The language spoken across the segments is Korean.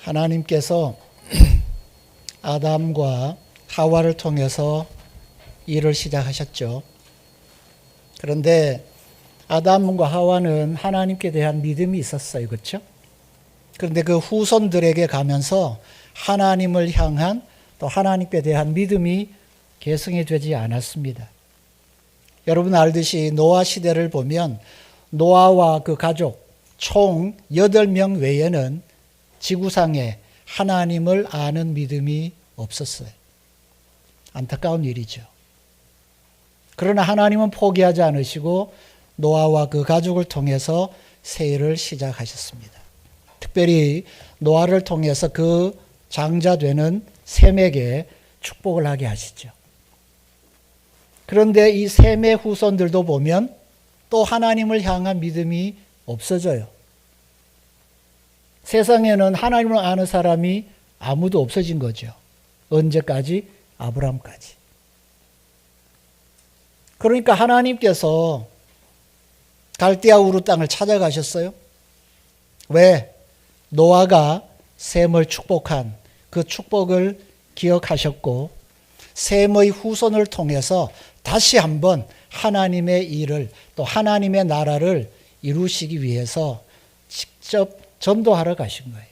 하나님께서 아담과 하와를 통해서 일을 시작하셨죠. 그런데 아담과 하와는 하나님께 대한 믿음이 있었어요. 그렇죠? 그런데 그 후손들에게 가면서 하나님을 향한 또 하나님께 대한 믿음이 계승이 되지 않았습니다. 여러분 알듯이 노아 시대를 보면 노아와 그 가족 총 8명 외에는 지구상에 하나님을 아는 믿음이 없었어요. 안타까운 일이죠. 그러나 하나님은 포기하지 않으시고 노아와 그 가족을 통해서 세일을 시작하셨습니다. 특별히 노아를 통해서 그 장자되는 셈에게 축복을 하게 하시죠. 그런데 이 셈의 후손들도 보면 또 하나님을 향한 믿음이 없어져요. 세상에는 하나님을 아는 사람이 아무도 없어진 거죠. 언제까지? 아브라함까지. 그러니까 하나님께서 갈대아 우르 땅을 찾아가셨어요. 왜? 노아가 셈을 축복한 그 축복을 기억하셨고 셈의 후손을 통해서 다시 한번 하나님의 일을 또 하나님의 나라를 이루시기 위해서 직접 전도하러 가신 거예요.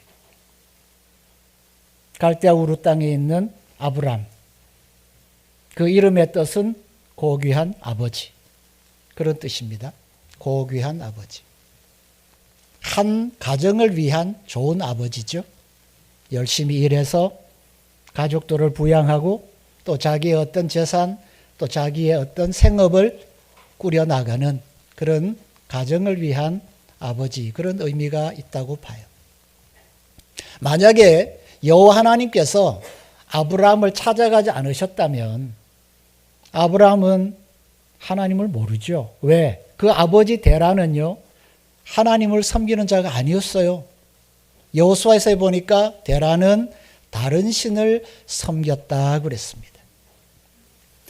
갈대아 우르 땅에 있는 아브람, 그 이름의 뜻은 고귀한 아버지, 그런 뜻입니다. 고귀한 아버지. 한 가정을 위한 좋은 아버지죠. 열심히 일해서 가족들을 부양하고 또 자기의 어떤 재산, 또 자기의 어떤 생업을 꾸려나가는 그런 가정을 위한 아버지, 그런 의미가 있다고 봐요. 만약에 여호와 하나님께서 아브라함을 찾아가지 않으셨다면 아브라함은 하나님을 모르죠. 왜? 그 아버지 데라는요, 하나님을 섬기는 자가 아니었어요. 여호수아에서 보니까 데라는 다른 신을 섬겼다 그랬습니다.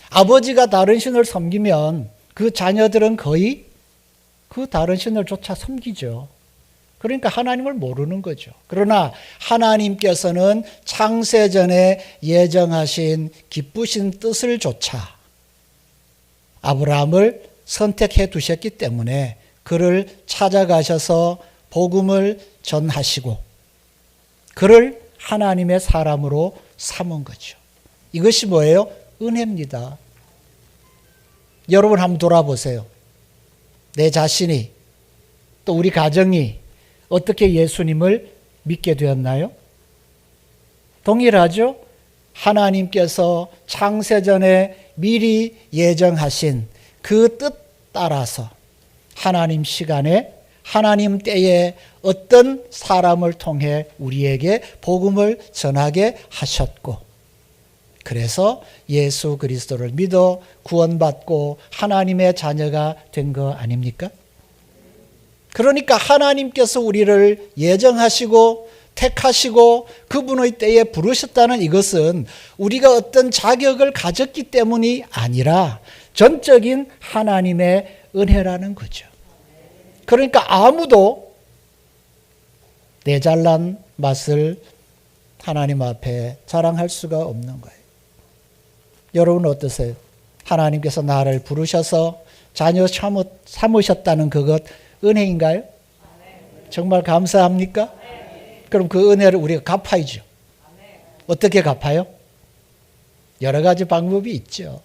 아버지가 다른 신을 섬기면 그 자녀들은 거의 그 다른 신을 조차 섬기죠. 그러니까 하나님을 모르는 거죠. 그러나 하나님께서는 창세전에 예정하신 기쁘신 뜻을 조차 아브라함을 선택해 두셨기 때문에 그를 찾아가셔서 복음을 전하시고 그를 하나님의 사람으로 삼은 거죠. 이것이 뭐예요? 은혜입니다. 여러분 한번 돌아보세요. 내 자신이 또 우리 가정이 어떻게 예수님을 믿게 되었나요? 동일하죠? 하나님께서 창세전에 미리 예정하신 그 뜻 따라서 하나님 시간에 하나님 때에 어떤 사람을 통해 우리에게 복음을 전하게 하셨고 그래서 예수 그리스도를 믿어 구원받고 하나님의 자녀가 된 거 아닙니까? 그러니까 하나님께서 우리를 예정하시고 택하시고 그분의 때에 부르셨다는 이것은 우리가 어떤 자격을 가졌기 때문이 아니라 전적인 하나님의 은혜라는 거죠. 그러니까 아무도 내 잘난 맛을 하나님 앞에 자랑할 수가 없는 거예요. 여러분 어떠세요? 하나님께서 나를 부르셔서 자녀 삼으셨다는 그것 은혜인가요? 정말 감사합니까? 그럼 그 은혜를 우리가 갚아야죠. 어떻게 갚아요? 여러 가지 방법이 있죠.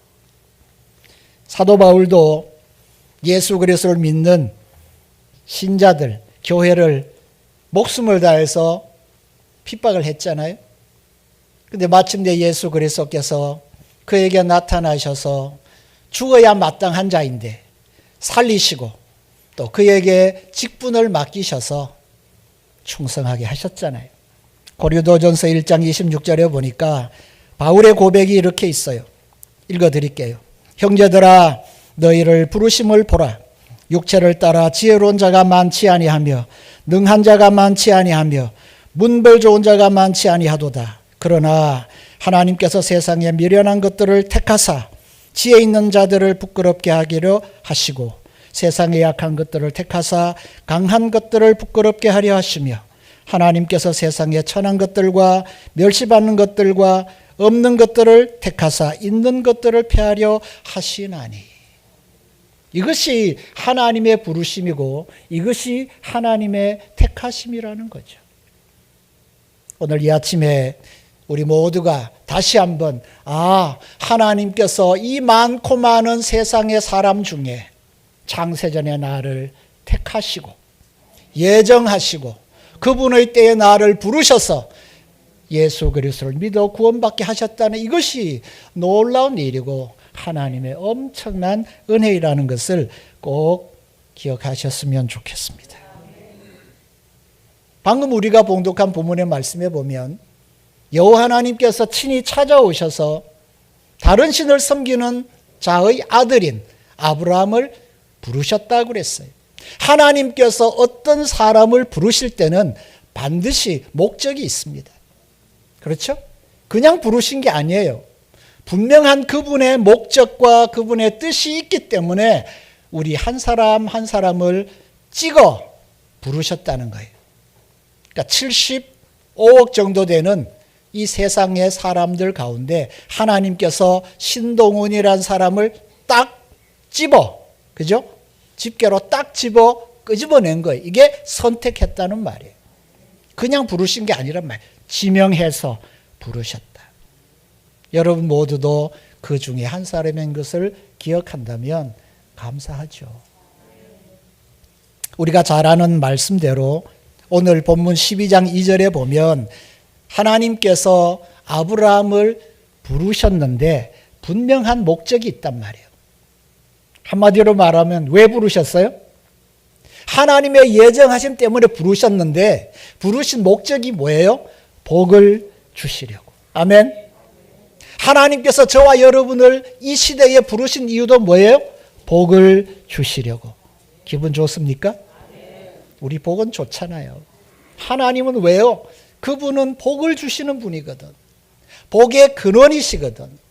사도 바울도 예수 그리스도를 믿는 신자들, 교회를 목숨을 다해서 핍박을 했잖아요. 근데 마침내 예수 그리스도께서 그에게 나타나셔서 죽어야 마땅한 자인데 살리시고 또 그에게 직분을 맡기셔서 충성하게 하셨잖아요. 고린도전서 1장 26절에 보니까 바울의 고백이 이렇게 있어요. 읽어드릴게요. 형제들아 너희를 부르심을 보라. 육체를 따라 지혜로운 자가 많지 아니하며 능한 자가 많지 아니하며 문벌 좋은 자가 많지 아니하도다. 그러나 하나님께서 세상에 미련한 것들을 택하사 지혜 있는 자들을 부끄럽게 하기로 하시고 세상에 약한 것들을 택하사 강한 것들을 부끄럽게 하려 하시며 하나님께서 세상에 천한 것들과 멸시받는 것들과 없는 것들을 택하사 있는 것들을 폐하려 하시나니. 이것이 하나님의 부르심이고 이것이 하나님의 택하심이라는 거죠. 오늘 이 아침에 우리 모두가 다시 한번 하나님께서 이 많고 많은 세상의 사람 중에 창세전에 나를 택하시고 예정하시고 그분의 때에 나를 부르셔서 예수 그리스도를 믿어 구원받게 하셨다는 이것이 놀라운 일이고 하나님의 엄청난 은혜이라는 것을 꼭 기억하셨으면 좋겠습니다. 방금 우리가 봉독한 본문의 말씀에 보면 여호와 하나님께서 친히 찾아오셔서 다른 신을 섬기는 자의 아들인 아브라함을 부르셨다고 그랬어요. 하나님께서 어떤 사람을 부르실 때는 반드시 목적이 있습니다. 그렇죠? 그냥 부르신 게 아니에요. 분명한 그분의 목적과 그분의 뜻이 있기 때문에 우리 한 사람 한 사람을 찍어 부르셨다는 거예요. 그러니까 75억 정도 되는 이 세상의 사람들 가운데 하나님께서 신동훈이라는 사람을 딱 집어, 그죠? 집게로 딱 집어 끄집어낸 거예요. 이게 선택했다는 말이에요. 그냥 부르신 게 아니란 말이에요. 지명해서 부르셨다. 여러분 모두도 그 중에 한 사람인 것을 기억한다면 감사하죠. 우리가 잘 아는 말씀대로 오늘 본문 12장 2절에 보면 하나님께서 아브라함을 부르셨는데 분명한 목적이 있단 말이에요. 한마디로 말하면 왜 부르셨어요? 하나님의 예정하심 때문에 부르셨는데 부르신 목적이 뭐예요? 복을 주시려고. 아멘. 하나님께서 저와 여러분을 이 시대에 부르신 이유도 뭐예요? 복을 주시려고. 기분 좋습니까? 우리 복은 좋잖아요. 하나님은 왜요? 그분은 복을 주시는 분이거든. 복의 근원이시거든.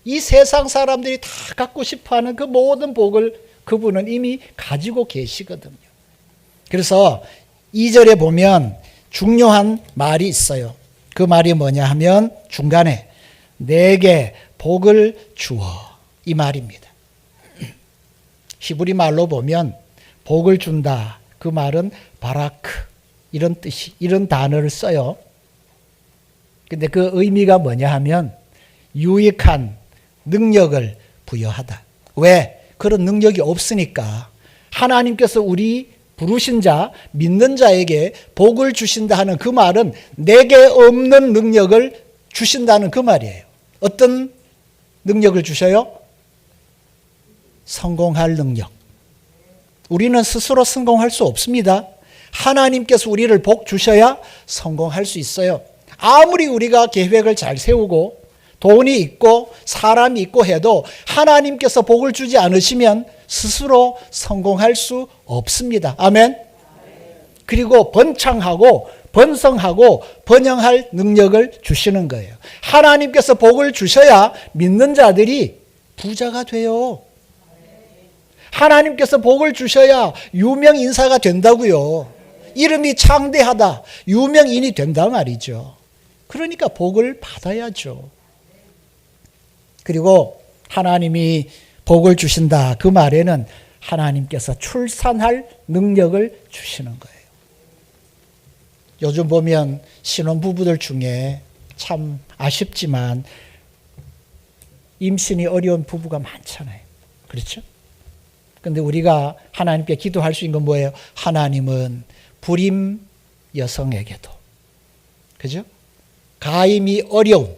이 세상 사람들이 다 갖고 싶어하는 그 모든 복을 그분은 이미 가지고 계시거든요. 그래서 2절에 보면 중요한 말이 있어요. 그 말이 뭐냐 하면 중간에 내게 복을 주어 이 말입니다. 히브리 말로 보면 복을 준다. 그 말은 바라크 이런 뜻이 이런 단어를 써요. 근데 그 의미가 뭐냐 하면 유익한 능력을 부여하다. 왜? 그런 능력이 없으니까 하나님께서 우리 부르신 자, 믿는 자에게 복을 주신다 하는 그 말은 내게 없는 능력을 주신다는 그 말이에요. 어떤 능력을 주셔요? 성공할 능력. 우리는 스스로 성공할 수 없습니다. 하나님께서 우리를 복 주셔야 성공할 수 있어요. 아무리 우리가 계획을 잘 세우고 돈이 있고 사람이 있고 해도 하나님께서 복을 주지 않으시면 스스로 성공할 수 없습니다. 아멘. 그리고 번창하고 번성하고 번영할 능력을 주시는 거예요. 하나님께서 복을 주셔야 믿는 자들이 부자가 돼요. 하나님께서 복을 주셔야 유명 인사가 된다고요. 이름이 창대하다, 유명인이 된다 말이죠. 그러니까 복을 받아야죠. 그리고 하나님이 복을 주신다. 그 말에는 하나님께서 출산할 능력을 주시는 거예요. 요즘 보면 신혼부부들 중에 참 아쉽지만 임신이 어려운 부부가 많잖아요. 그렇죠? 근데 우리가 하나님께 기도할 수 있는 건 뭐예요? 하나님은 불임 여성에게도, 그죠? 가임이 어려운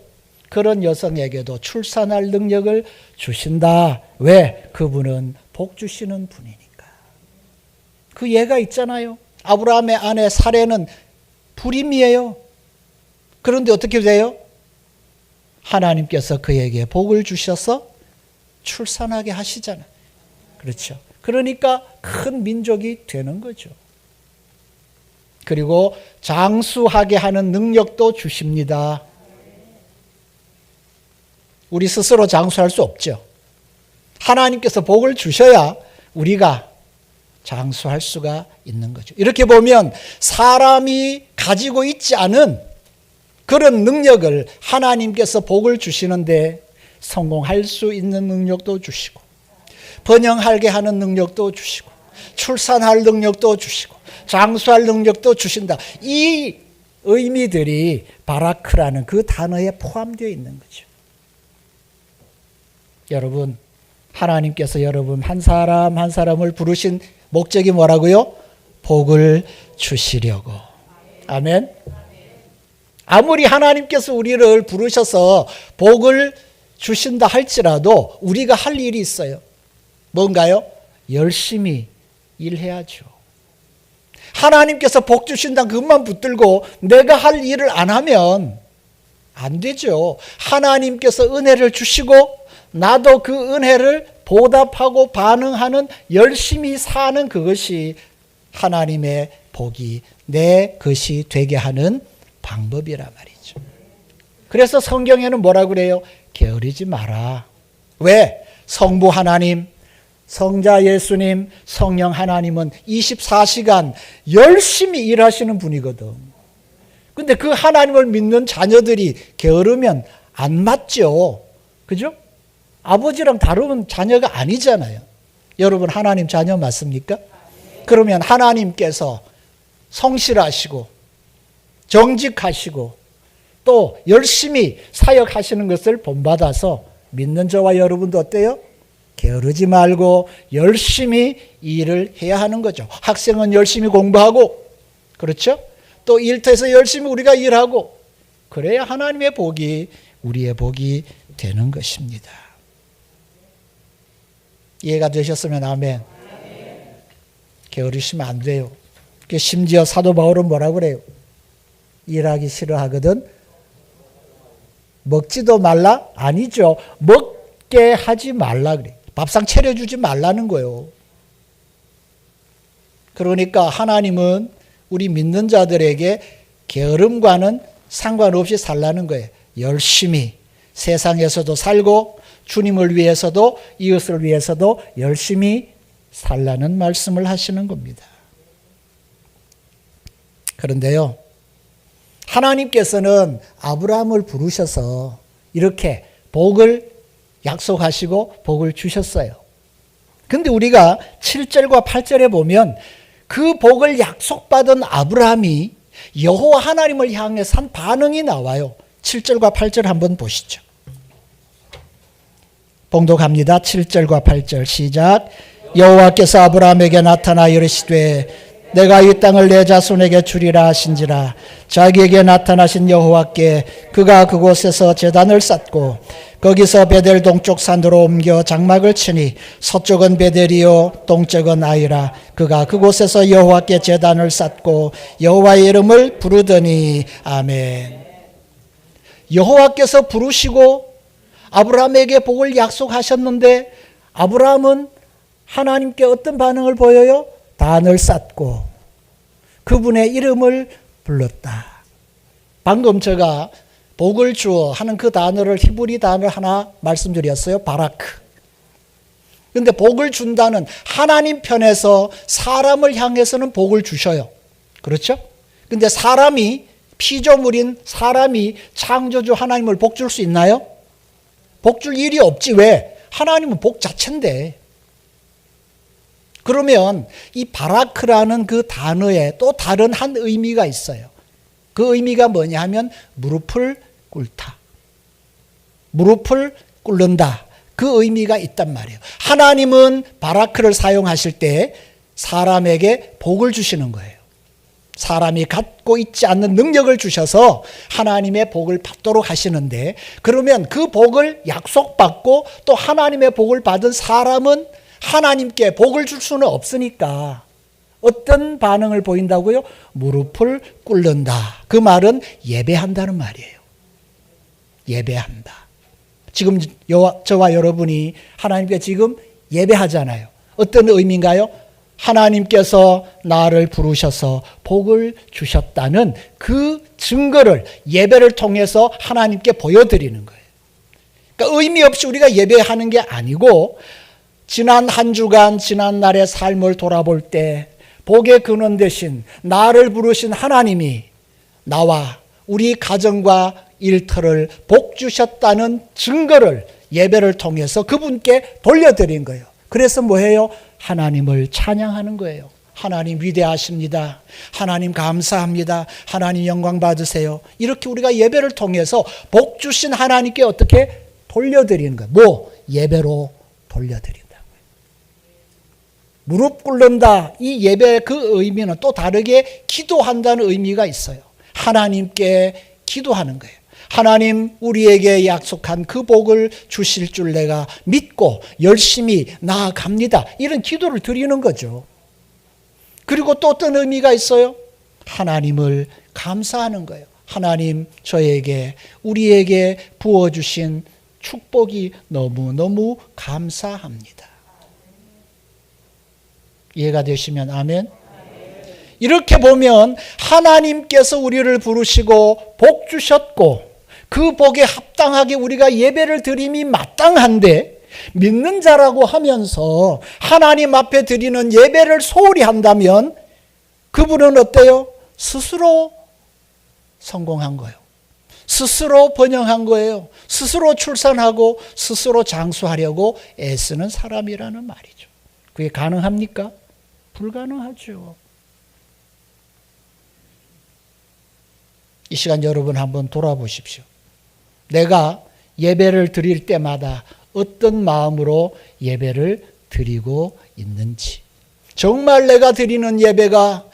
그런 여성에게도 출산할 능력을 주신다. 왜? 그분은 복 주시는 분이니까. 그 예가 있잖아요. 아브라함의 아내 사레는 불임이에요. 그런데 어떻게 돼요? 하나님께서 그에게 복을 주셔서 출산하게 하시잖아요. 그렇죠. 그러니까 큰 민족이 되는 거죠. 그리고 장수하게 하는 능력도 주십니다. 우리 스스로 장수할 수 없죠. 하나님께서 복을 주셔야 우리가 장수할 수가 있는 거죠. 이렇게 보면 사람이 가지고 있지 않은 그런 능력을 하나님께서 복을 주시는데 성공할 수 있는 능력도 주시고, 번영하게 하는 능력도 주시고, 출산할 능력도 주시고, 장수할 능력도 주신다. 이 의미들이 바라크라는 그 단어에 포함되어 있는 거죠. 여러분, 하나님께서 여러분 한 사람 한 사람을 부르신 목적이 뭐라고요? 복을 주시려고. 아멘. 아무리 하나님께서 우리를 부르셔서 복을 주신다 할지라도 우리가 할 일이 있어요. 뭔가요? 열심히 일해야죠. 하나님께서 복 주신다 그것만 붙들고 내가 할 일을 안 하면 안 되죠. 하나님께서 은혜를 주시고 나도 그 은혜를 보답하고 반응하는, 열심히 사는 그것이 하나님의 복이 내 것이 되게 하는 방법이란 말이죠. 그래서 성경에는 뭐라고 그래요? 게으르지 마라. 왜? 성부 하나님, 성자 예수님, 성령 하나님은 24시간 열심히 일하시는 분이거든. 근데 그 하나님을 믿는 자녀들이 게으르면 안 맞죠. 그죠? 아버지랑 다른 자녀가 아니잖아요. 여러분 하나님 자녀 맞습니까? 그러면 하나님께서 성실하시고 정직하시고 또 열심히 사역하시는 것을 본받아서 믿는 저와 여러분도 어때요? 게으르지 말고 열심히 일을 해야 하는 거죠. 학생은 열심히 공부하고, 그렇죠? 또 일터에서 열심히 우리가 일하고, 그래야 하나님의 복이 우리의 복이 되는 것입니다. 이해가 되셨으면 아멘. 게으르시면 안 돼요. 심지어 사도 바울은 뭐라고 그래요? 일하기 싫어하거든 먹지도 말라? 아니죠. 먹게 하지 말라 그래. 밥상 차려주지 말라는 거예요. 그러니까 하나님은 우리 믿는 자들에게 게으름과는 상관없이 살라는 거예요. 열심히 세상에서도 살고 주님을 위해서도 이웃을 위해서도 열심히 살라는 말씀을 하시는 겁니다. 그런데요, 하나님께서는 아브라함을 부르셔서 이렇게 복을 약속하시고 복을 주셨어요. 근데 우리가 7절과 8절에 보면 그 복을 약속받은 아브라함이 여호와 하나님을 향해 한 반응이 나와요. 7절과 8절 한번 보시죠. 봉독합니다. 7절과 8절 시작. 여호와께서 아브라함에게 나타나 이르시되 내가 이 땅을 내 자손에게 주리라 하신지라. 자기에게 나타나신 여호와께 그가 그곳에서 제단을 쌓고 거기서 베델 동쪽 산으로 옮겨 장막을 치니 서쪽은 베델이요 동쪽은 아이라. 그가 그곳에서 여호와께 제단을 쌓고 여호와의 이름을 부르더니. 아멘. 여호와께서 부르시고 아브라함에게 복을 약속하셨는데 아브라함은 하나님께 어떤 반응을 보여요? 단을 쌓고 그분의 이름을 불렀다. 방금 제가 복을 주어 하는 그 단어를 히브리 단어를 하나 말씀드렸어요. 바라크. 그런데 복을 준다는 하나님 편에서 사람을 향해서는 복을 주셔요. 그렇죠? 그런데 사람이 피조물인 사람이 창조주 하나님을 복 줄 수 있나요? 복 줄 일이 없지. 왜? 하나님은 복 자체인데. 그러면 이 바라크라는 그 단어에 또 다른 한 의미가 있어요. 그 의미가 뭐냐 하면 무릎을 꿇다. 무릎을 꿇는다. 그 의미가 있단 말이에요. 하나님은 바라크를 사용하실 때 사람에게 복을 주시는 거예요. 사람이 갖고 있지 않는 능력을 주셔서 하나님의 복을 받도록 하시는데, 그러면 그 복을 약속받고 또 하나님의 복을 받은 사람은 하나님께 복을 줄 수는 없으니까 어떤 반응을 보인다고요? 무릎을 꿇는다. 그 말은 예배한다는 말이에요. 예배한다. 지금 저와 여러분이 하나님께 지금 예배하잖아요. 어떤 의미인가요? 하나님께서 나를 부르셔서 복을 주셨다는 그 증거를 예배를 통해서 하나님께 보여드리는 거예요. 그러니까 의미 없이 우리가 예배하는 게 아니고 지난 한 주간 지난 날의 삶을 돌아볼 때 복의 근원 되신 나를 부르신 하나님이 나와 우리 가정과 일터를 복 주셨다는 증거를 예배를 통해서 그분께 돌려드린 거예요. 그래서 뭐예요? 하나님을 찬양하는 거예요. 하나님 위대하십니다. 하나님 감사합니다. 하나님 영광 받으세요. 이렇게 우리가 예배를 통해서 복 주신 하나님께 어떻게 돌려드리는 거예요. 뭐? 예배로 돌려드린다. 무릎 꿇는다. 이 예배 그 의미는 또 다르게 기도한다는 의미가 있어요. 하나님께 기도하는 거예요. 하나님 우리에게 약속한 그 복을 주실 줄 내가 믿고 열심히 나아갑니다. 이런 기도를 드리는 거죠. 그리고 또 어떤 의미가 있어요? 하나님을 감사하는 거예요. 하나님 저에게 우리에게 부어주신 축복이 너무너무 감사합니다. 이해가 되시면 아멘. 이렇게 보면 하나님께서 우리를 부르시고 복 주셨고 그 복에 합당하게 우리가 예배를 드림이 마땅한데 믿는 자라고 하면서 하나님 앞에 드리는 예배를 소홀히 한다면 그분은 어때요? 스스로 성공한 거예요. 스스로 번영한 거예요. 스스로 출산하고 스스로 장수하려고 애쓰는 사람이라는 말이죠. 그게 가능합니까? 불가능하죠. 이 시간 여러분 한번 돌아보십시오. 내가 예배를 드릴 때마다 어떤 마음으로 예배를 드리고 있는지. 정말 내가 드리는 예배가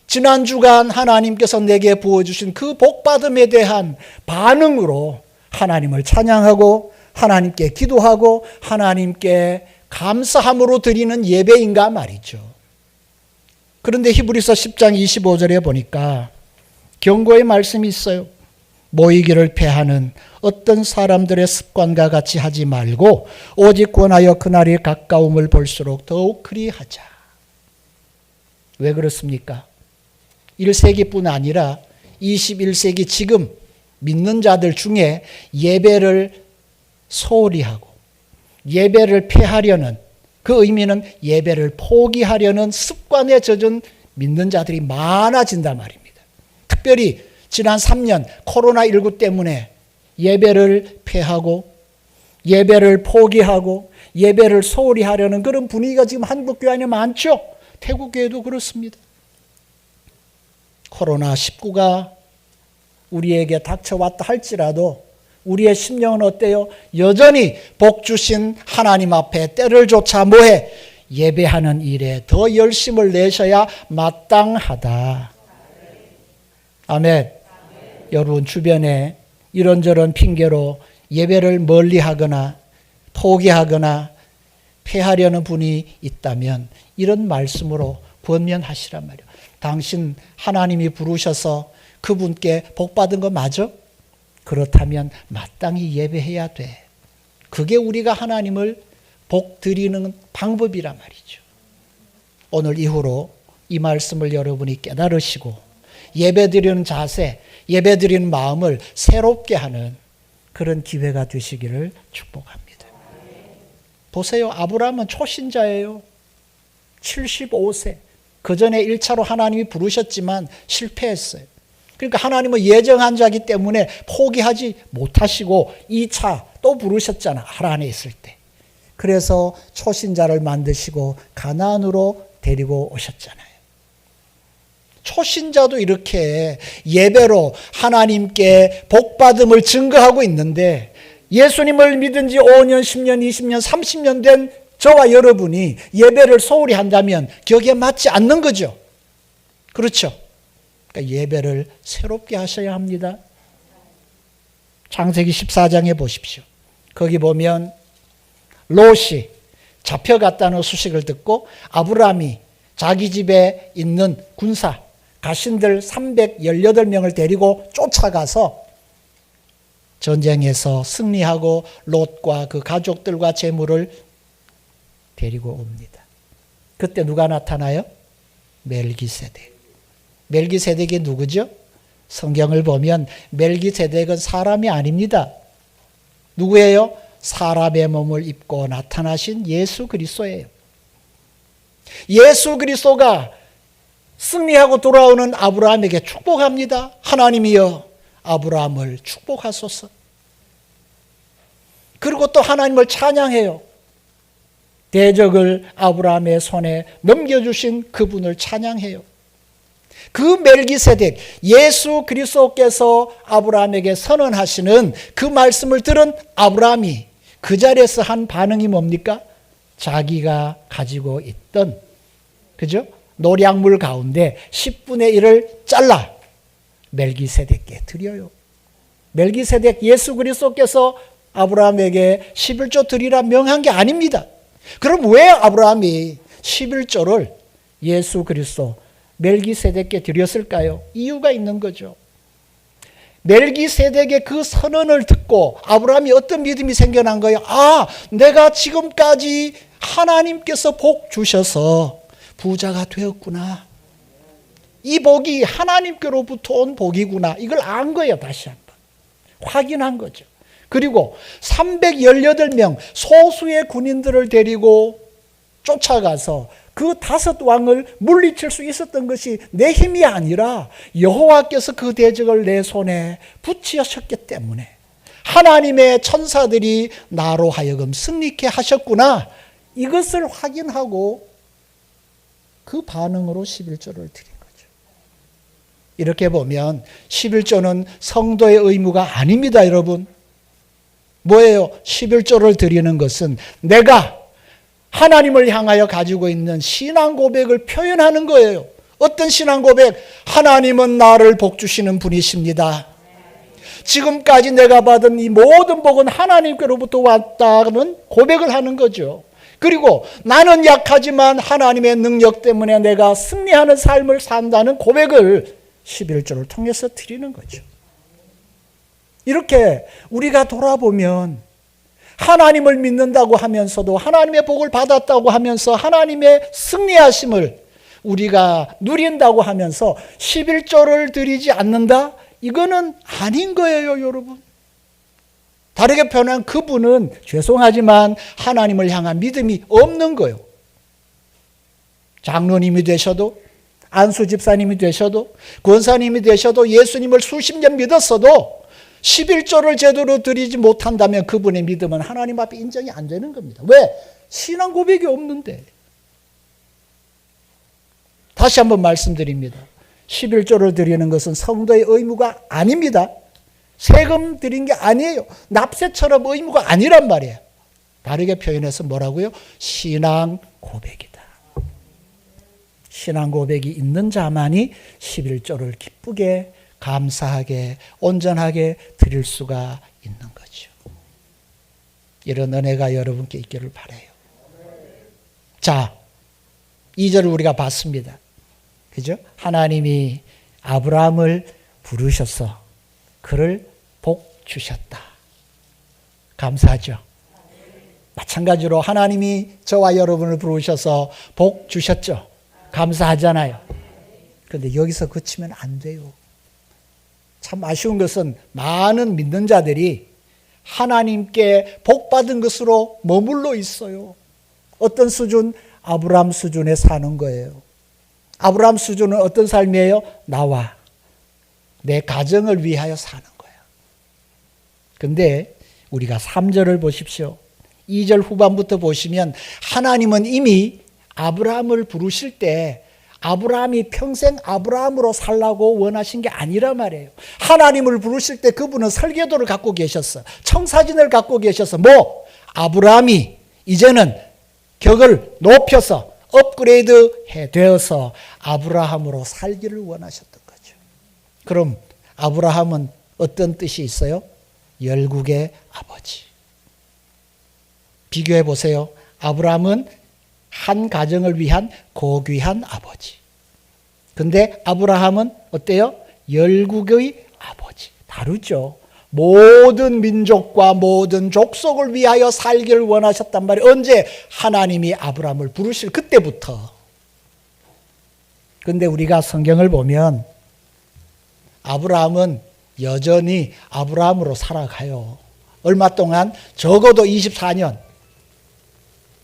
지난 주간 하나님께서 내게 부어주신 그 복받음에 대한 반응으로 하나님을 찬양하고 하나님께 기도하고 하나님께 감사함으로 드리는 예배인가 말이죠. 그런데 히브리서 10장 25절에 보니까 경고의 말씀이 있어요. 모이기를 패하는 어떤 사람들의 습관과 같이 하지 말고 오직 권하여 그날이 가까움을 볼수록 더욱 그리하자. 왜 그렇습니까? 1세기뿐 아니라 21세기 지금 믿는 자들 중에 예배를 소홀히 하고 예배를 패하려는 그 의미는 예배를 포기하려는 습관에 젖은 믿는 자들이 많아진단 말입니다. 특별히 지난 3년 코로나19 때문에 예배를 패하고 예배를 포기하고 예배를 소홀히 하려는 그런 분위기가 지금 한국교회 안에 많죠. 태국교회도 그렇습니다. 코로나19가 우리에게 닥쳐왔다 할지라도 우리의 심령은 어때요? 여전히 복 주신 하나님 앞에 때를 조차 뭐해? 예배하는 일에 더 열심을 내셔야 마땅하다. 아멘. 여러분 주변에 이런저런 핑계로 예배를 멀리하거나 포기하거나 패하려는 분이 있다면 이런 말씀으로 권면하시란 말이에요. 당신 하나님이 부르셔서 그분께 복 받은 거 맞아? 그렇다면 마땅히 예배해야 돼. 그게 우리가 하나님을 복 드리는 방법이란 말이죠. 오늘 이후로 이 말씀을 여러분이 깨달으시고 예배 드리는 자세, 예배 드리는 마음을 새롭게 하는 그런 기회가 되시기를 축복합니다. 보세요. 아브라함은 초신자예요. 75세. 그 전에 1차로 하나님이 부르셨지만 실패했어요. 그러니까 하나님은 예정한 자이기 때문에 포기하지 못하시고 2차 또 부르셨잖아. 하란에 있을 때. 그래서 초신자를 만드시고 가나안으로 데리고 오셨잖아요. 초신자도 이렇게 예배로 하나님께 복받음을 증거하고 있는데 예수님을 믿은 지 5년, 10년, 20년, 30년 된 저와 여러분이 예배를 소홀히 한다면 거기에 맞지 않는 거죠. 그렇죠? 그러니까 예배를 새롭게 하셔야 합니다. 창세기 14장에 보십시오. 거기 보면 롯이 잡혀갔다는 소식을 듣고 아브라함이 자기 집에 있는 군사 가신들 318명을 데리고 쫓아가서 전쟁에서 승리하고 롯과 그 가족들과 재물을 데리고 옵니다. 그때 누가 나타나요? 멜기세덱. 멜기세덱이 누구죠? 성경을 보면 멜기세덱은 사람이 아닙니다. 누구예요? 사람의 몸을 입고 나타나신 예수 그리스도예요. 예수 그리스도가 승리하고 돌아오는 아브라함에게 축복합니다. 하나님이여 아브라함을 축복하소서. 그리고 또 하나님을 찬양해요. 대적을 아브라함의 손에 넘겨주신 그분을 찬양해요. 그 멜기세덱, 예수 그리스도께서 아브라함에게 선언하시는 그 말씀을 들은 아브라함이 그 자리에서 한 반응이 뭡니까? 자기가 가지고 있던, 그죠? 노량물 가운데 10분의 1을 잘라 멜기세덱께 드려요. 멜기세덱, 예수 그리스도께서 아브라함에게 11조 드리라 명한 게 아닙니다. 그럼 왜 아브라함이 11조를 예수 그리스도 멜기세덱께 드렸을까요? 이유가 있는 거죠. 멜기세덱의 그 선언을 듣고 아브라함이 어떤 믿음이 생겨난 거예요? 아, 내가 지금까지 하나님께서 복 주셔서 부자가 되었구나. 이 복이 하나님께로부터 온 복이구나. 이걸 안 거예요. 다시 한번 확인한 거죠. 그리고 318명 소수의 군인들을 데리고 쫓아가서 그 5왕을 물리칠 수 있었던 것이 내 힘이 아니라 여호와께서 그 대적을 내 손에 붙이셨기 때문에 하나님의 천사들이 나로 하여금 승리케 하셨구나. 이것을 확인하고 그 반응으로 11조를 드린 거죠. 이렇게 보면 11조는 성도의 의무가 아닙니다, 여러분. 뭐예요? 11조를 드리는 것은 내가 하나님을 향하여 가지고 있는 신앙 고백을 표현하는 거예요. 어떤 신앙 고백? 하나님은 나를 복 주시는 분이십니다. 지금까지 내가 받은 이 모든 복은 하나님께로부터 왔다는 고백을 하는 거죠. 그리고 나는 약하지만 하나님의 능력 때문에 내가 승리하는 삶을 산다는 고백을 11조를 통해서 드리는 거죠. 이렇게 우리가 돌아보면 하나님을 믿는다고 하면서도 하나님의 복을 받았다고 하면서 하나님의 승리하심을 우리가 누린다고 하면서 11조를 드리지 않는다? 이거는 아닌 거예요, 여러분. 다르게 표현한 그분은 죄송하지만 하나님을 향한 믿음이 없는 거예요. 장로님이 되셔도 안수 집사님이 되셔도 권사님이 되셔도 예수님을 수십 년 믿었어도 11조를 제대로 드리지 못한다면 그분의 믿음은 하나님 앞에 인정이 안 되는 겁니다. 왜? 신앙 고백이 없는데. 다시 한번 말씀드립니다. 11조를 드리는 것은 성도의 의무가 아닙니다. 세금 드린 게 아니에요. 납세처럼 의무가 아니란 말이에요. 다르게 표현해서 뭐라고요? 신앙 고백이다. 신앙 고백이 있는 자만이 11조를 기쁘게 감사하게 온전하게 드릴 수가 있는 거죠. 이런 은혜가 여러분께 있기를 바라요. 자, 2절을 우리가 봤습니다. 그죠? 하나님이 아브라함을 부르셔서 그를 복 주셨다. 감사하죠? 마찬가지로 하나님이 저와 여러분을 부르셔서 복 주셨죠? 감사하잖아요. 그런데 여기서 그치면 안 돼요. 참 아쉬운 것은 많은 믿는 자들이 하나님께 복받은 것으로 머물러 있어요. 어떤 수준? 아브라함 수준에 사는 거예요. 아브라함 수준은 어떤 삶이에요? 나와 내 가정을 위하여 사는 거예요. 그런데 우리가 3절을 보십시오. 2절 후반부터 보시면 하나님은 이미 아브라함을 부르실 때 아브라함이 평생 아브라함으로 살라고 원하신 게 아니란 말이에요. 하나님을 부르실 때 그분은 설계도를 갖고 계셨어. 청사진을 갖고 계셔서 아브라함이 이제는 격을 높여서 업그레이드 되어서 아브라함으로 살기를 원하셨던 거죠. 그럼 아브라함은 어떤 뜻이 있어요? 열국의 아버지. 비교해 보세요. 아브라함은 한 가정을 위한 고귀한 아버지. 근데 아브라함은 어때요? 열국의 아버지. 다르죠. 모든 민족과 모든 족속을 위하여 살기를 원하셨단 말이에요. 언제? 하나님이 아브라함을 부르실 그때부터. 근데 우리가 성경을 보면 아브라함은 여전히 아브라함으로 살아가요. 얼마 동안? 적어도 24년.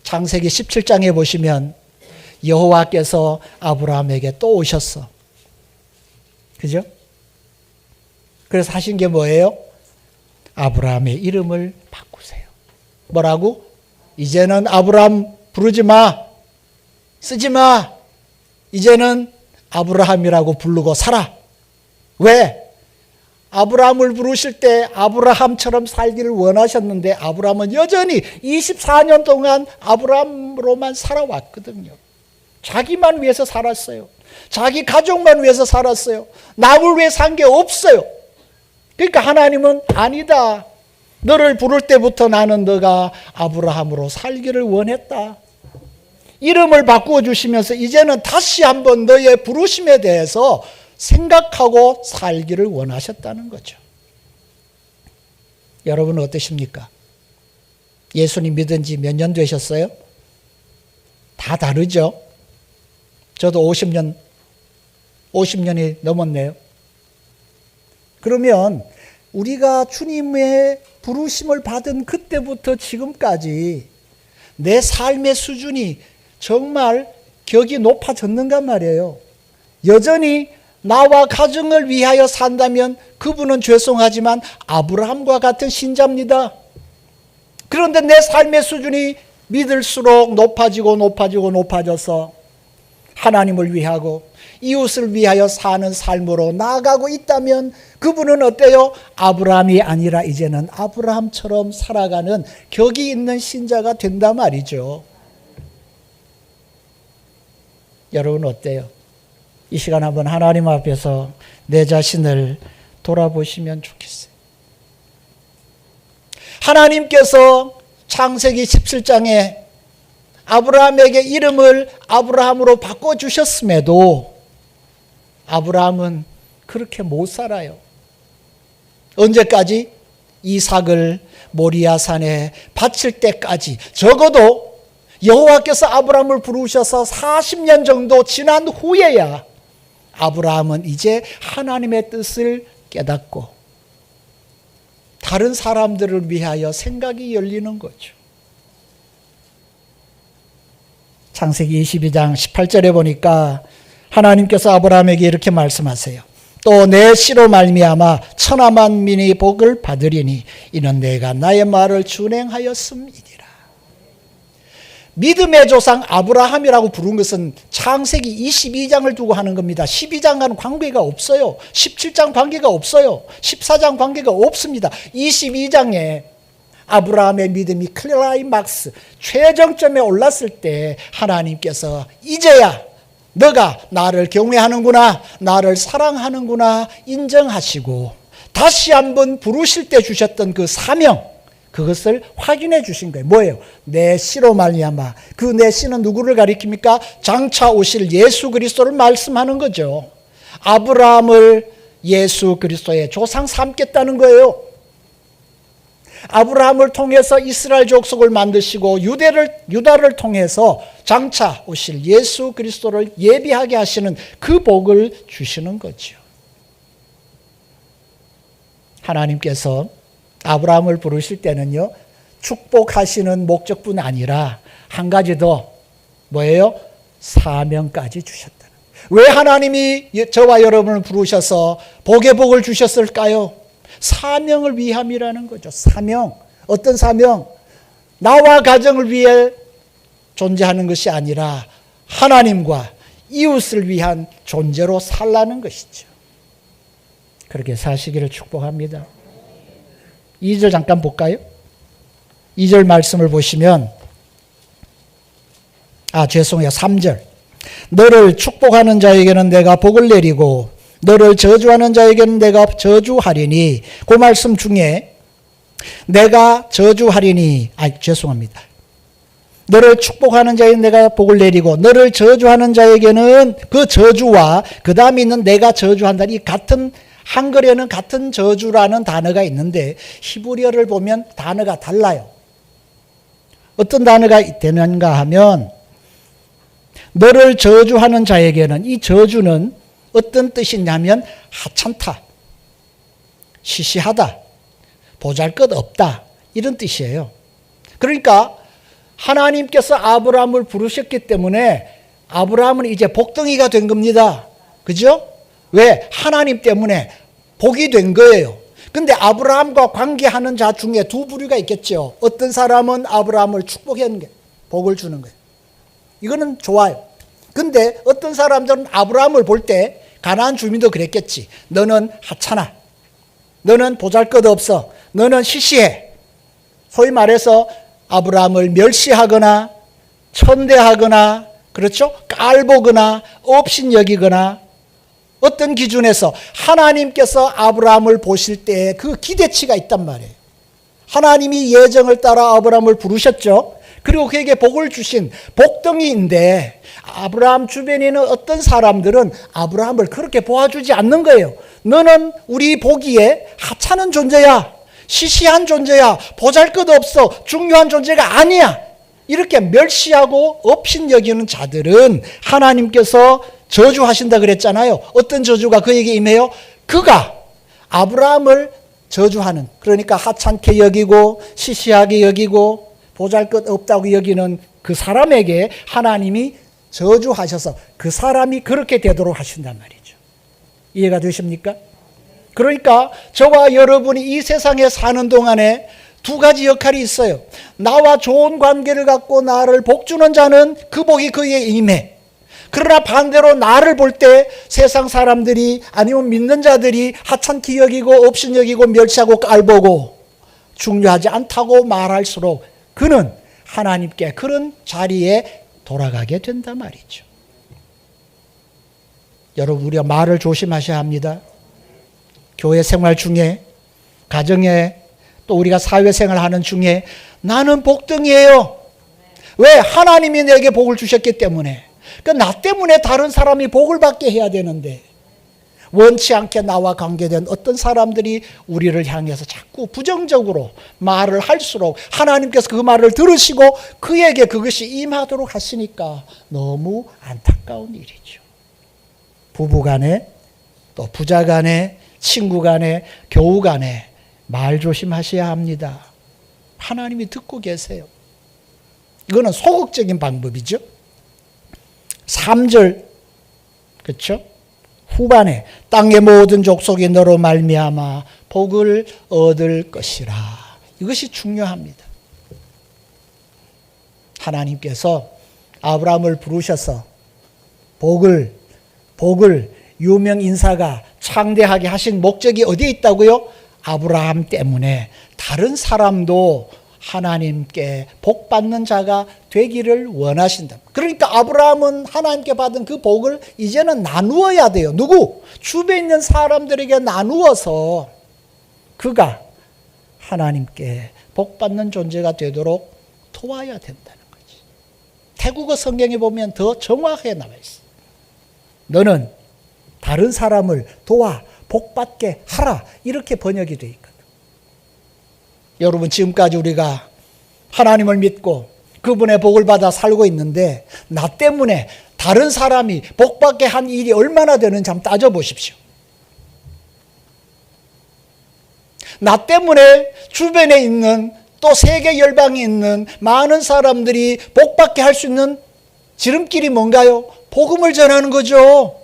창세기 17장에 보시면 여호와께서 아브라함에게 또 오셨어. 그죠? 그래서 하신 게 뭐예요? 아브라함의 이름을 바꾸세요. 뭐라고? 이제는 아브라함 부르지 마. 쓰지 마. 이제는 아브라함이라고 부르고 살아. 왜? 아브라함을 부르실 때 아브라함처럼 살기를 원하셨는데 아브라함은 여전히 24년 동안 아브라함으로만 살아왔거든요. 자기만 위해서 살았어요. 자기 가족만 위해서 살았어요. 남을 위해 산 게 없어요. 그러니까 하나님은 아니다. 너를 부를 때부터 나는 너가 아브라함으로 살기를 원했다. 이름을 바꾸어 주시면서 이제는 다시 한번 너의 부르심에 대해서 생각하고 살기를 원하셨다는 거죠. 여러분은 어떠십니까? 예수님 믿은 지 몇 년 되셨어요? 다 다르죠? 저도 50년이 넘었네요. 그러면 우리가 주님의 부르심을 받은 그때부터 지금까지 내 삶의 수준이 정말 격이 높아졌는가 말이에요. 여전히 나와 가정을 위하여 산다면 그분은 죄송하지만 아브라함과 같은 신자입니다. 그런데 내 삶의 수준이 믿을수록 높아져서 하나님을 위하고 이웃을 위하여 사는 삶으로 나아가고 있다면 그분은 어때요? 아브라함이 아니라 이제는 아브라함처럼 살아가는 격이 있는 신자가 된단 말이죠. 여러분 어때요? 이 시간 한번 하나님 앞에서 내 자신을 돌아보시면 좋겠어요. 하나님께서 창세기 17장에 아브라함에게 이름을 아브라함으로 바꿔주셨음에도 아브라함은 그렇게 못 살아요. 언제까지? 이삭을 모리아산에 바칠 때까지. 적어도 여호와께서 아브라함을 부르셔서 40년 정도 지난 후에야 아브라함은 이제 하나님의 뜻을 깨닫고 다른 사람들을 위하여 생각이 열리는 거죠. 창세기 22장 18절에 보니까 하나님께서 아브라함에게 이렇게 말씀하세요. 또 내 씨로 말미암아 천하 만민이 복을 받으리니 이는 내가 나의 말을 준행하였음이니라. 믿음의 조상 아브라함이라고 부른 것은 창세기 22장을 두고 하는 겁니다. 12장과는 관계가 없어요. 17장 관계가 없어요. 14장 관계가 없습니다. 22장에 아브라함의 믿음이 클라이막스 최정점에 올랐을 때 하나님께서 이제야 너가 나를 경외하는구나, 나를 사랑하는구나 인정하시고 다시 한번 부르실 때 주셨던 그 사명, 그것을 확인해 주신 거예요. 뭐예요? 내 씨로 말미암아. 그 내 씨는 누구를 가리킵니까? 장차 오실 예수 그리스도를 말씀하는 거죠. 아브라함을 예수 그리스도의 조상 삼겠다는 거예요. 아브라함을 통해서 이스라엘 족속을 만드시고 유다를 통해서 장차 오실 예수 그리스도를 예비하게 하시는 그 복을 주시는 거죠. 하나님께서 아브라함을 부르실 때는요, 축복하시는 목적뿐 아니라 한 가지 더 뭐예요? 사명까지 주셨다는. 왜 하나님이 저와 여러분을 부르셔서 복의 복을 주셨을까요? 사명을 위함이라는 거죠. 사명. 어떤 사명? 나와 가정을 위해 존재하는 것이 아니라 하나님과 이웃을 위한 존재로 살라는 것이죠. 그렇게 사시기를 축복합니다. 2절 잠깐 볼까요? 2절 말씀을 보시면 3절. 너를 축복하는 자에게는 내가 복을 내리고 너를 저주하는 자에게는 내가 저주하리니, 그 말씀 중에 내가 저주하리니, 너를 축복하는 자에게는 내가 복을 내리고 너를 저주하는 자에게는 그 저주와 그 다음에 있는 내가 저주한다. 이 같은 한글에는 같은 저주라는 단어가 있는데 히브리어를 보면 단어가 달라요. 어떤 단어가 되는가 하면 너를 저주하는 자에게는, 이 저주는 어떤 뜻이냐면 하찮다, 시시하다, 보잘것없다, 이런 뜻이에요. 그러니까 하나님께서 아브라함을 부르셨기 때문에 아브라함은 이제 복덩이가 된 겁니다. 그죠? 왜? 하나님 때문에 복이 된 거예요. 근데 아브라함과 관계하는 자 중에 두 부류가 있겠죠. 어떤 사람은 아브라함을 축복하는 게 복을 주는 거예요. 이거는 좋아요. 근데 어떤 사람들은 아브라함을 볼 때 가나안 주민도 그랬겠지. 너는 하찮아. 너는 보잘것없어. 너는 시시해. 소위 말해서 아브라함을 멸시하거나 천대하거나 그렇죠? 깔보거나 업신여기거나 어떤 기준에서 하나님께서 아브라함을 보실 때 그 기대치가 있단 말이에요. 하나님이 예정을 따라 아브라함을 부르셨죠. 그리고 그에게 복을 주신 복덩이인데 아브라함 주변에 있는 어떤 사람들은 아브라함을 그렇게 보아주지 않는 거예요. 너는 우리 보기에 하찮은 존재야. 시시한 존재야. 보잘것없어. 중요한 존재가 아니야. 이렇게 멸시하고 업신여기는 자들은 하나님께서 저주하신다 그랬잖아요. 어떤 저주가 그에게 임해요? 그가 아브라함을 저주하는, 그러니까 하찮게 여기고 시시하게 여기고 보잘것없다고 여기는 그 사람에게 하나님이 저주하셔서 그 사람이 그렇게 되도록 하신단 말이죠. 이해가 되십니까? 그러니까 저와 여러분이 이 세상에 사는 동안에 두 가지 역할이 있어요. 나와 좋은 관계를 갖고 나를 복주는 자는 그 복이 그에게 임해. 그러나 반대로 나를 볼 때 세상 사람들이 아니면 믿는 자들이 하찮게 여기고 업신여기고 멸시하고 깔보고 중요하지 않다고 말할수록 그는 하나님께 그런 자리에 돌아가게 된단 말이죠. 여러분, 우리가 말을 조심하셔야 합니다. 교회 생활 중에, 가정에, 또 우리가 사회생활 하는 중에 나는 복덩이에요. 왜? 하나님이 내게 복을 주셨기 때문에. 그러니까 나 때문에 다른 사람이 복을 받게 해야 되는데 원치 않게 나와 관계된 어떤 사람들이 우리를 향해서 자꾸 부정적으로 말을 할수록 하나님께서 그 말을 들으시고 그에게 그것이 임하도록 하시니까 너무 안타까운 일이죠. 부부 간에, 또 부자 간에, 친구 간에, 교우 간에 말 조심하셔야 합니다. 하나님이 듣고 계세요. 이거는 소극적인 방법이죠. 3절, 그렇죠? 후반에 땅의 모든 족속이 너로 말미암아 복을 얻을 것이라. 이것이 중요합니다. 하나님께서 아브라함을 부르셔서 복을 유명 인사가 창대하게 하신 목적이 어디에 있다고요? 아브라함 때문에 다른 사람도 하나님께 복 받는 자가 되기를 원하신다. 그러니까 아브라함은 하나님께 받은 그 복을 이제는 나누어야 돼요. 누구? 주변에 있는 사람들에게 나누어서 그가 하나님께 복 받는 존재가 되도록 도와야 된다는 거지. 태국어 성경에 보면 더 정확하게 나와 있어. 너는 다른 사람을 도와 복 받게 하라. 이렇게 번역이 되어 있거든. 여러분, 지금까지 우리가 하나님을 믿고 그분의 복을 받아 살고 있는데 나 때문에 다른 사람이 복 받게 한 일이 얼마나 되는지 한번 따져보십시오. 나 때문에 주변에 있는 또 세계 열방에 있는 많은 사람들이 복 받게 할 수 있는 지름길이 뭔가요? 복음을 전하는 거죠.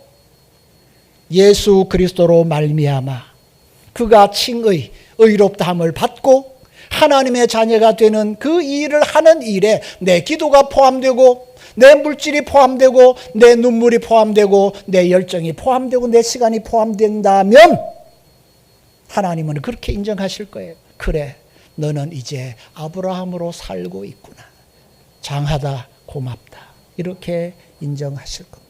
예수 그리스도로 말미암아 그가 칭의, 의롭다함을 받고 하나님의 자녀가 되는 그 일을 하는 일에 내 기도가 포함되고 내 물질이 포함되고 내 눈물이 포함되고 내 열정이 포함되고 내 시간이 포함된다면 하나님은 그렇게 인정하실 거예요. 그래, 너는 이제 아브라함으로 살고 있구나. 장하다, 고맙다. 이렇게 인정하실 겁니다.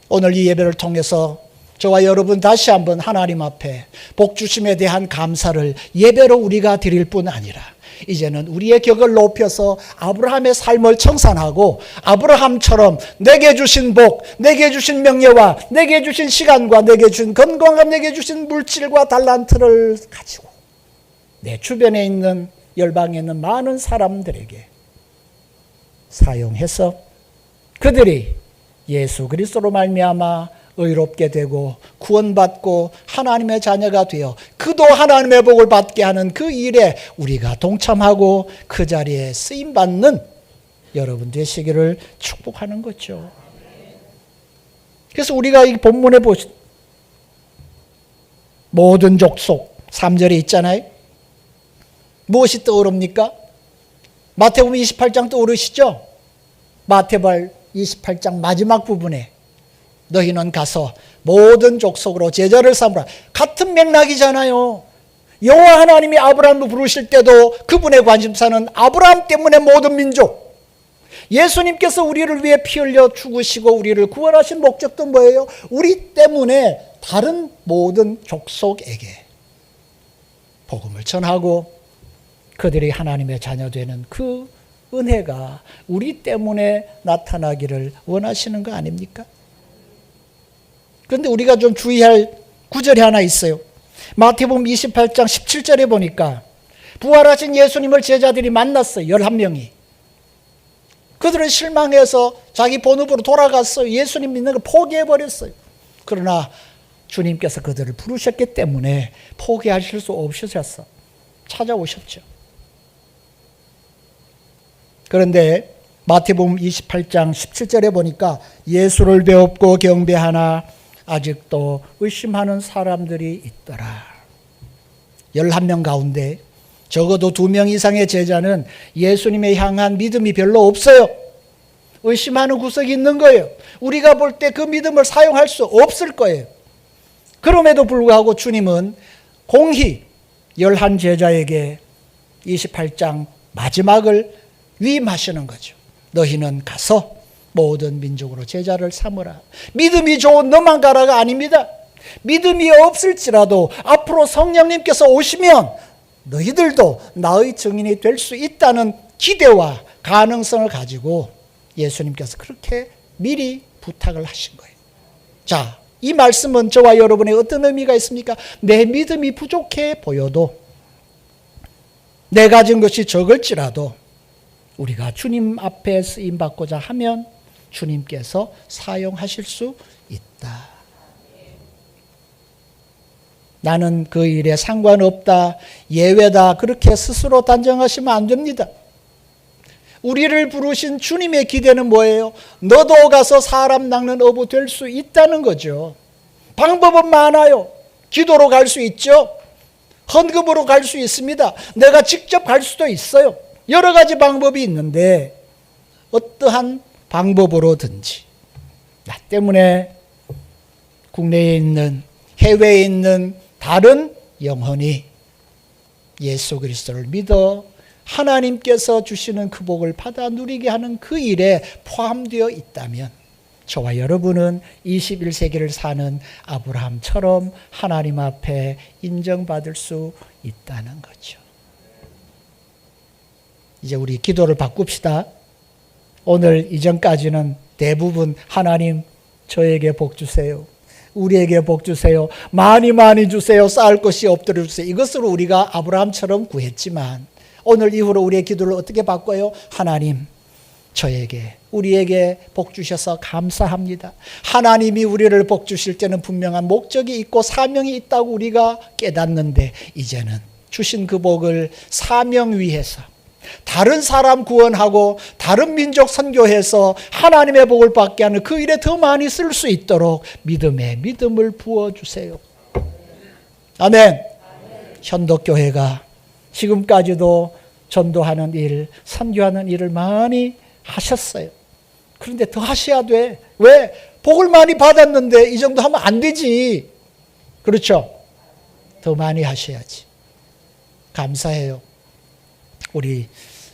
오늘 이 예배를 통해서 저와 여러분 다시 한번 하나님 앞에 복 주심에 대한 감사를 예배로 우리가 드릴 뿐 아니라 이제는 우리의 격을 높여서 아브라함의 삶을 청산하고 아브라함처럼 내게 주신 복, 내게 주신 명예와 내게 주신 시간과 내게 주신 건강과 내게 주신 물질과 달란트를 가지고 내 주변에 있는 열방에 있는 많은 사람들에게 사용해서 그들이 예수 그리스도로 말미암아 의롭게 되고 구원받고 하나님의 자녀가 되어 그도 하나님의 복을 받게 하는 그 일에 우리가 동참하고 그 자리에 쓰임받는 여러분 되시기를 축복하는 거죠. 그래서 우리가 이 본문에 보시 모든 족속 3절에 있잖아요. 무엇이 떠오릅니까? 마태복음 28장 떠오르시죠? 마태복음 28장 마지막 부분에 너희는 가서 모든 족속으로 제자를 삼으라. 같은 맥락이잖아요. 여호와 하나님이 아브라함을 부르실 때도 그분의 관심사는 아브라함 때문에 모든 민족, 예수님께서 우리를 위해 피 흘려 죽으시고 우리를 구원하신 목적도 뭐예요? 우리 때문에 다른 모든 족속에게 복음을 전하고 그들이 하나님의 자녀 되는 그 은혜가 우리 때문에 나타나기를 원하시는 거 아닙니까? 그런데 우리가 좀 주의할 구절이 하나 있어요. 마태복음 28장 17절에 보니까 부활하신 예수님을 제자들이 만났어요. 11명이. 그들은 실망해서 자기 본업으로 돌아갔어요. 예수님 믿는 걸 포기해버렸어요. 그러나 주님께서 그들을 부르셨기 때문에 포기하실 수 없으셔서 찾아오셨죠. 그런데 마태복음 28장 17절에 보니까 예수를 배웁고 경배하나 아직도 의심하는 사람들이 있더라. 11명 가운데 적어도 2명 이상의 제자는 예수님에 향한 믿음이 별로 없어요. 의심하는 구석이 있는 거예요. 우리가 볼 때 그 믿음을 사용할 수 없을 거예요. 그럼에도 불구하고 주님은 공히 11 제자에게 28장 마지막을 위임하시는 거죠. 너희는 가서 모든 민족으로 제자를 삼으라. 믿음이 좋은 너만 가라가 아닙니다. 믿음이 없을지라도 앞으로 성령님께서 오시면 너희들도 나의 증인이 될 수 있다는 기대와 가능성을 가지고 예수님께서 그렇게 미리 부탁을 하신 거예요. 자, 이 말씀은 저와 여러분의 어떤 의미가 있습니까? 내 믿음이 부족해 보여도, 내 가진 것이 적을지라도 우리가 주님 앞에 쓰임받고자 하면 주님께서 사용하실 수 있다. 나는 그 일에 상관없다, 예외다, 그렇게 스스로 단정하시면 안 됩니다. 우리를 부르신 주님의 기대는 뭐예요? 너도 가서 사람 낚는 어부 될 수 있다는 거죠. 방법은 많아요. 기도로 갈 수 있죠. 헌금으로 갈 수 있습니다. 내가 직접 갈 수도 있어요. 여러 가지 방법이 있는데 어떠한 방법으로든지 나 때문에 국내에 있는, 해외에 있는 다른 영혼이 예수 그리스도를 믿어 하나님께서 주시는 그 복을 받아 누리게 하는 그 일에 포함되어 있다면 저와 여러분은 21세기를 사는 아브라함처럼 하나님 앞에 인정받을 수 있다는 거죠. 이제 우리 기도를 바꿉시다. 오늘 이전까지는 대부분 하나님 저에게 복 주세요, 우리에게 복 주세요, 많이 많이 주세요, 쌓을 것이 없도록 주세요, 이것으로 우리가 아브라함처럼 구했지만 오늘 이후로 우리의 기도를 어떻게 바꿔요? 하나님 저에게, 우리에게 복 주셔서 감사합니다. 하나님이 우리를 복 주실 때는 분명한 목적이 있고 사명이 있다고 우리가 깨닫는데 이제는 주신 그 복을 사명 위해서 다른 사람 구원하고 다른 민족 선교해서 하나님의 복을 받게 하는 그 일에 더 많이 쓸 수 있도록 믿음에 믿음을 부어주세요. 아멘. 현덕교회가 지금까지도 전도하는 일, 선교하는 일을 많이 하셨어요. 그런데 더 하셔야 돼. 왜? 복을 많이 받았는데 이 정도 하면 안 되지. 그렇죠? 더 많이 하셔야지. 감사해요. 우리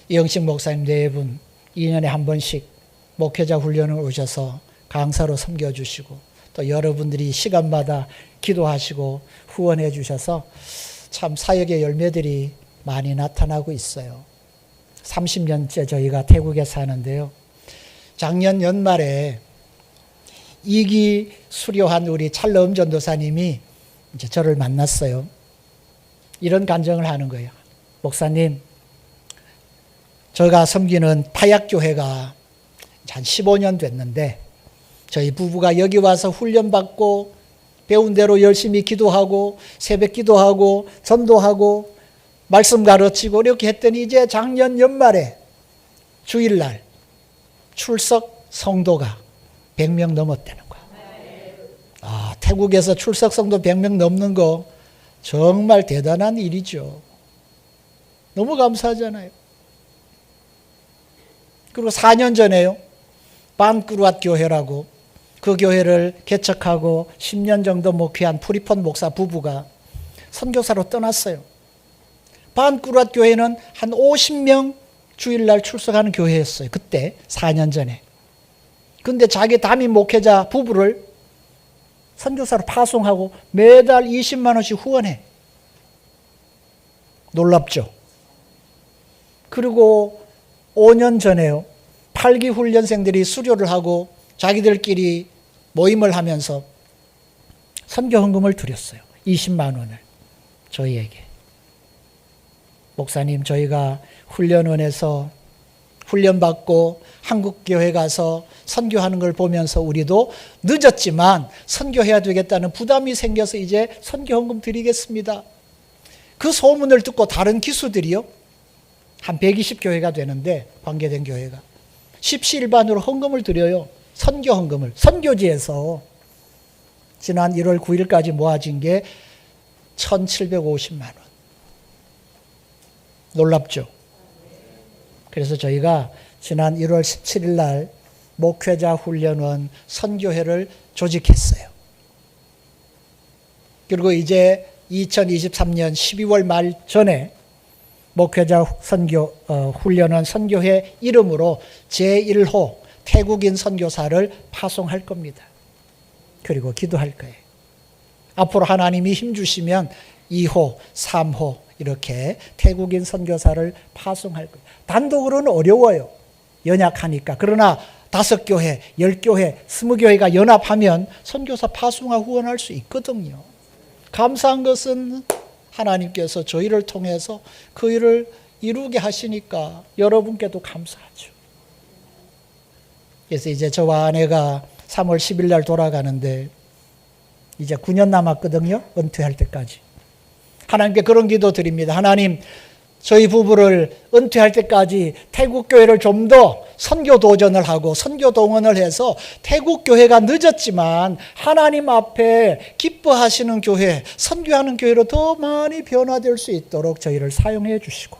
이영식 목사님 네 분 2년에 한 번씩 목회자 훈련을 오셔서 강사로 섬겨주시고 또 여러분들이 시간마다 기도하시고 후원해 주셔서 참 사역의 열매들이 많이 나타나고 있어요. 30년째 저희가 태국에 사는데요. 작년 연말에 2기 수료한 우리 찰럼 전도사님이 이제 저를 만났어요. 이런 간증을 하는 거예요. 목사님, 제가 섬기는 파약교회가 한 15년 됐는데 저희 부부가 여기 와서 훈련받고 배운 대로 열심히 기도하고 새벽 기도하고 전도하고 말씀 가르치고 이렇게 했더니 이제 작년 연말에 주일날 출석 성도가 100명 넘었다는 거야. 태국에서 출석 성도 100명 넘는 거 정말 대단한 일이죠. 너무 감사하잖아요. 그리고 4년 전에요. 반꾸루앗 교회라고 그 교회를 개척하고 10년 정도 목회한 프리폰 목사 부부가 선교사로 떠났어요. 반꾸루앗 교회는 한 50명 주일날 출석하는 교회였어요. 그때 4년 전에. 근데 자기 담임 목회자 부부를 선교사로 파송하고 매달 20만 원씩 후원해. 놀랍죠? 그리고 5년 전에요. 8기 훈련생들이 수료를 하고 자기들끼리 모임을 하면서 선교 헌금을 드렸어요. 20만 원을 저희에게. 목사님, 저희가 훈련원에서 훈련받고 한국교회 가서 선교하는 걸 보면서 우리도 늦었지만 선교해야 되겠다는 부담이 생겨서 이제 선교 헌금 드리겠습니다. 그 소문을 듣고 다른 기수들이요. 한 120교회가 되는데 관계된 교회가 십시일반으로 헌금을 드려요. 선교 헌금을. 선교지에서 지난 1월 9일까지 모아진 게 1,750만 원. 놀랍죠? 그래서 저희가 지난 1월 17일 날 목회자 훈련원 선교회를 조직했어요. 그리고 이제 2023년 12월 말 전에 목회자 훈련원 선교회 이름으로 제1호 태국인 선교사를 파송할 겁니다. 그리고 기도할 거예요. 앞으로 하나님이 힘 주시면 2호, 3호 이렇게 태국인 선교사를 파송할 거예요. 단독으로는 어려워요. 연약하니까. 그러나 5교회, 10교회, 20교회가 연합하면 선교사 파송하고 후원할 수 있거든요. 감사한 것은 하나님께서 저희를 통해서 그 일을 이루게 하시니까 여러분께도 감사하죠. 그래서 이제 저와 아내가 3월 10일 날 돌아가는데 이제 9년 남았거든요. 은퇴할 때까지. 하나님께 그런 기도 드립니다. 하나님, 저희 부부를 은퇴할 때까지 태국교회를 좀 더 선교 도전을 하고 선교 동원을 해서 태국교회가 늦었지만 하나님 앞에 기뻐하시는 교회, 선교하는 교회로 더 많이 변화될 수 있도록 저희를 사용해 주시고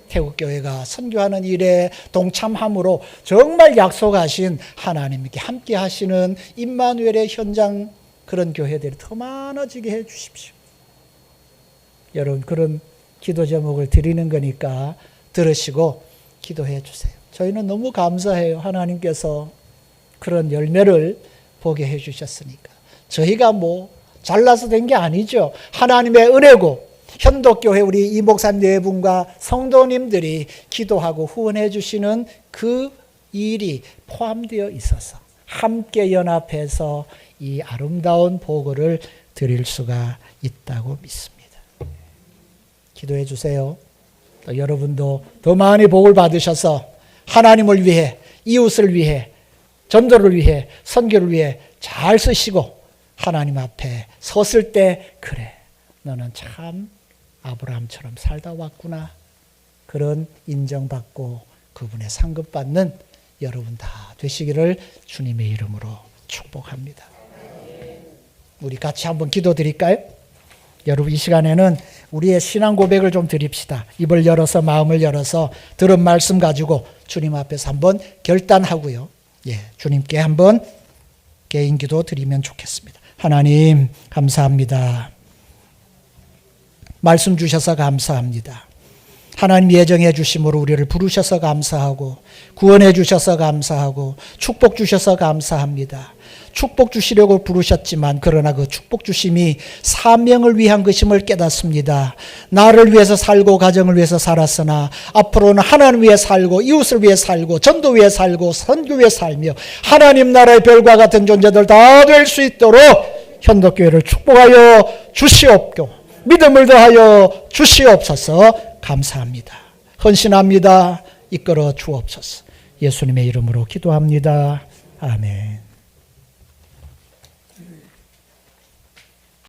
태국교회가 선교하는 일에 동참함으로 정말 약속하신 하나님께 함께 하시는 임마누엘의 현장 그런 교회들이 더 많아지게 해 주십시오. 여러분 그런 기도 제목을 드리는 거니까 들으시고 기도해 주세요. 저희는 너무 감사해요. 하나님께서 그런 열매를 보게 해 주셨으니까. 저희가 뭐 잘나서 된 게 아니죠. 하나님의 은혜고 현덕교회 우리 이 목사님 네 분과 성도님들이 기도하고 후원해 주시는 그 일이 포함되어 있어서 함께 연합해서 이 아름다운 보고를 드릴 수가 있다고 믿습니다. 기도해 주세요. 또 여러분도 더 많이 복을 받으셔서 하나님을 위해, 이웃을 위해, 전도를 위해, 선교를 위해 잘 쓰시고 하나님 앞에 섰을 때 그래, 너는 참 아브라함처럼 살다 왔구나. 그런 인정받고 그분의 상급받는 여러분 다 되시기를 주님의 이름으로 축복합니다. 우리 같이 한번 기도드릴까요? 여러분 이 시간에는 우리의 신앙 고백을 좀 드립시다. 입을 열어서 마음을 열어서 들은 말씀 가지고 주님 앞에서 한번 결단하고요. 주님께 한번 개인 기도 드리면 좋겠습니다. 하나님 감사합니다. 말씀 주셔서 감사합니다. 하나님 예정해 주심으로 우리를 부르셔서 감사하고 구원해 주셔서 감사하고 축복 주셔서 감사합니다. 축복 주시려고 부르셨지만 그러나 그 축복 주심이 사명을 위한 것임을 깨닫습니다. 나를 위해서 살고 가정을 위해서 살았으나 앞으로는 하나님 위해 살고 이웃을 위해 살고 전도 위해 살고 선교 위해 살며 하나님 나라의 별과 같은 존재들 다 될 수 있도록 현덕교회를 축복하여 주시옵고 믿음을 더하여 주시옵소서. 감사합니다. 헌신합니다. 이끌어 주옵소서. 예수님의 이름으로 기도합니다. 아멘.